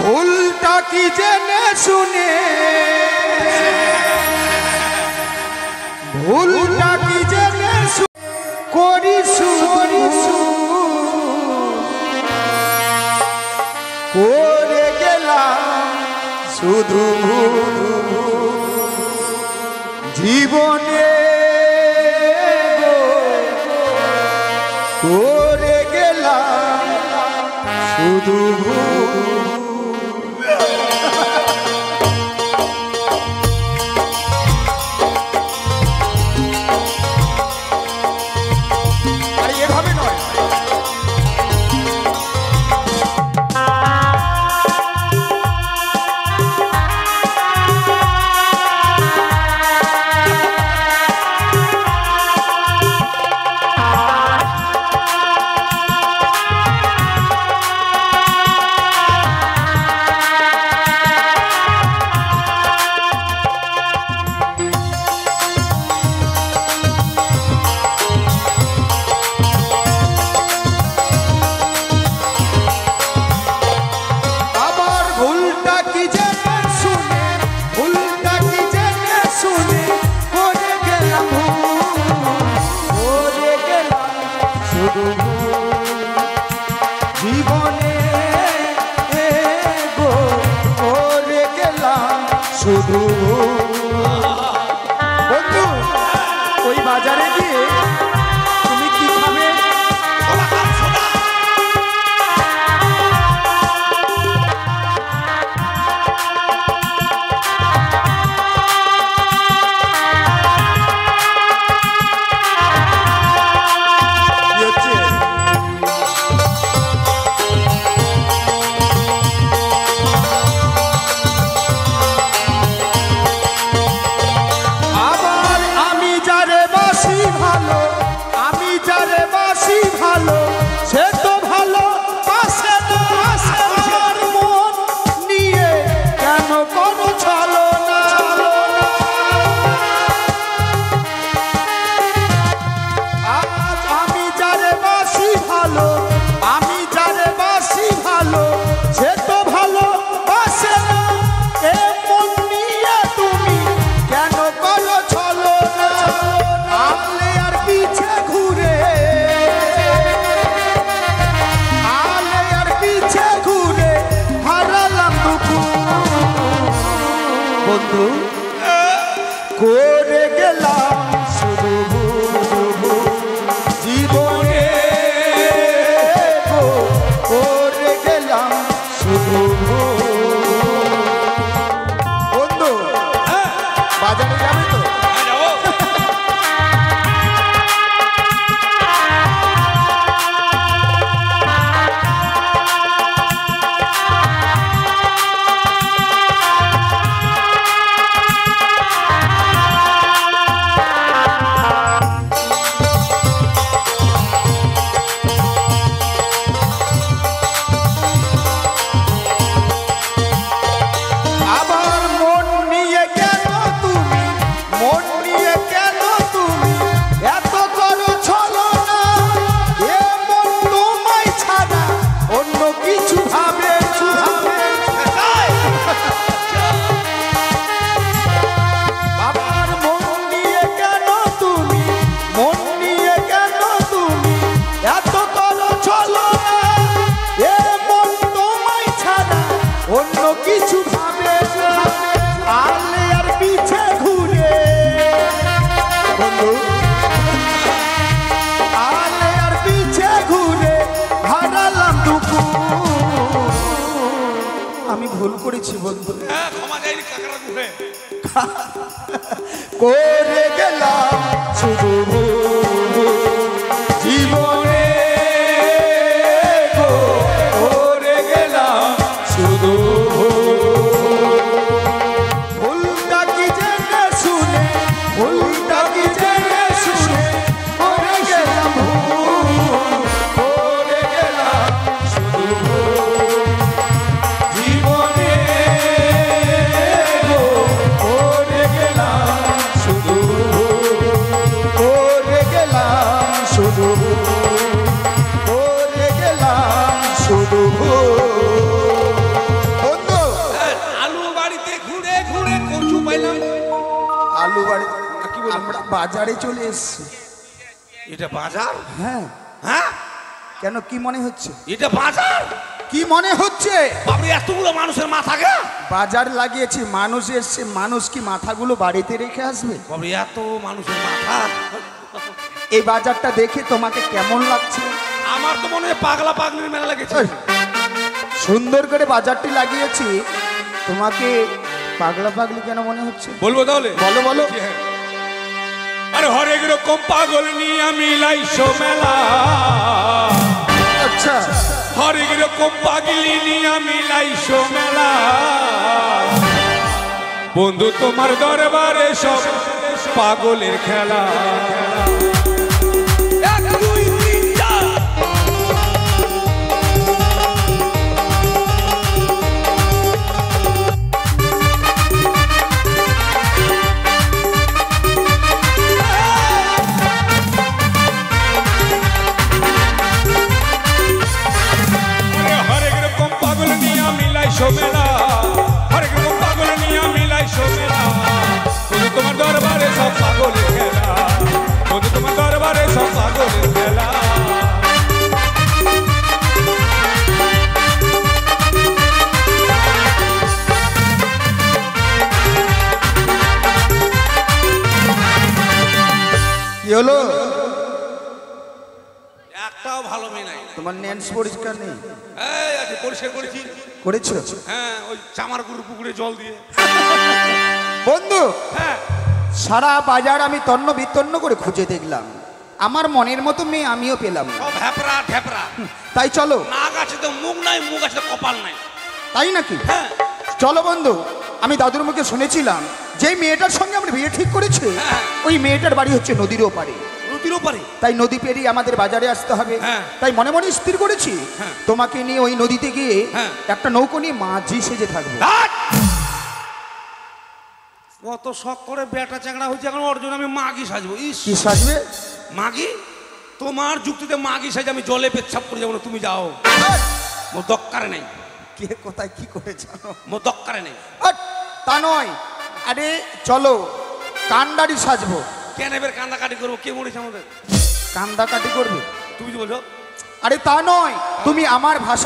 ভুলটা কি জেনে শুনে, ভুলটা কি জেনে করি করে গেলাম শুধু জীবনে করে গেলাম শুধু জীবনে করে গেলাম শুধু। বন্ধু ওই বাজারে গিয়ে তুমি কি খাবে? বন্ধু করে গেলাম শুধু জীবনে করে গেলাম শুধু। বন্ধু বাজারে যাবে তো? আমি ভুল করেছি বন্ধু, করে গেলাম শুধু জীবনে করে গেলাম শুধু। ভুলটা কি জেনে শুনে, ভুলটা কি জেনে শুনে করে গেলাম করে গেলাম শুধু জীবনে করে গেলাম শুধু করে বাজারে চলে এসেছি। এটা বাজার? হ্যাঁ। হ্যাঁ, কেন কি মনে হচ্ছে? এটা বাজার? কি মনে হচ্ছে? বাবরে এতগুলো মানুষের মাথা গে বাজার লাগিয়েছি, মানুষ এসছে, মানুষ কি মাথাগুলো বাড়িতে রেখে আসবে? বাবরে এত মানুষের মাথা। এই বাজারটা দেখে তোমাকে কেমন লাগছে? আমার তো মনে হয় পাগলা পাগলির মেলা লেগেছে। সুন্দর করে বাজারটি লাগিয়েছি, তোমাকে পাগলা পাগলি কেন মনে হচ্ছে? বলবো তাহলে? বলো বলো। আরে হরেক রকম পাগল নিয়ে আমি লাইছো মেলা। আচ্ছা, হরেক রকম পাগলি নিয়ে আমি লাইছো মেলা। বন্ধু তোমার দরবারে সব পাগলের খেলা। মেলা হরেক রকম পাগল নিয়ে মিলাইছো মেলা। বন্ধু তোমার দরবারে সব পাগলের খেলা। বন্ধু তোমার দরবারে সব পাগলের খেলা। কি হলো? একটাও ভালো মেয়ে নাই। তোমার নেন্স পরিষ্কার নেই? এই আজকে পরিষ্কার করেছি। করেছো? হ্যাঁ, ওই চামারগুলো পুকুরে জল দিয়ে। বন্ধু, হ্যাঁ, সারা বাজার আমি তন্ন বিতন্ন করে খুঁজে দেখলাম, আমার মনের মতো মেয়ে আমিও পেলাম না। সব হ্যাপরা ঢ্যাপরা। তাই চলো। নাক আছে তো মুখ নাই, মুখ আছে তো কপাল নাই। তাই নাকি? হ্যাঁ, চলো বন্ধু, আমি দাদুর মুখে শুনেছিলাম যে মেয়েটার সঙ্গে আমরা বিয়ে ঠিক করেছি, হ্যাঁ। ওই মেয়েটার বাড়ি হচ্ছে নদীর ওপারে। নদীর ওপারে? তাই নদী পেরিয়ে আমাদের বাজারে আসতে হবে। হ্যাঁ। তাই মনে মনে স্থির করেছি হ্যাঁ। তোমাকে নিয়ে ওই নদীতে গিয়ে হ্যাঁ। একটা নৌকো নিয়ে মাঝি সেজে থাকবো। কত শখ করে বেটা চ্যাংড়া হয়েছে, এখন ওর জন্য আমি মাগি সাজবো। ইস, কি সাজবে? মাগি? তোমার যুক্তিতে মাগি সাজে আমি জলে পেচ্ছাপ করে যাবো না, তুমি যাও। মোর দক্কারে নেই। কে কোথায় কি করে জানো? মোর দক্কারে নেই। তা নয়, আরে চলো কান্ডারি সাজবো। কেন এবার কান্দাকাটি করবো? কে মরেছে আমাদের? কান্দা কাটি করবে? তুমি বলছো? আরে তা নয়, তুমি আমার ভাষা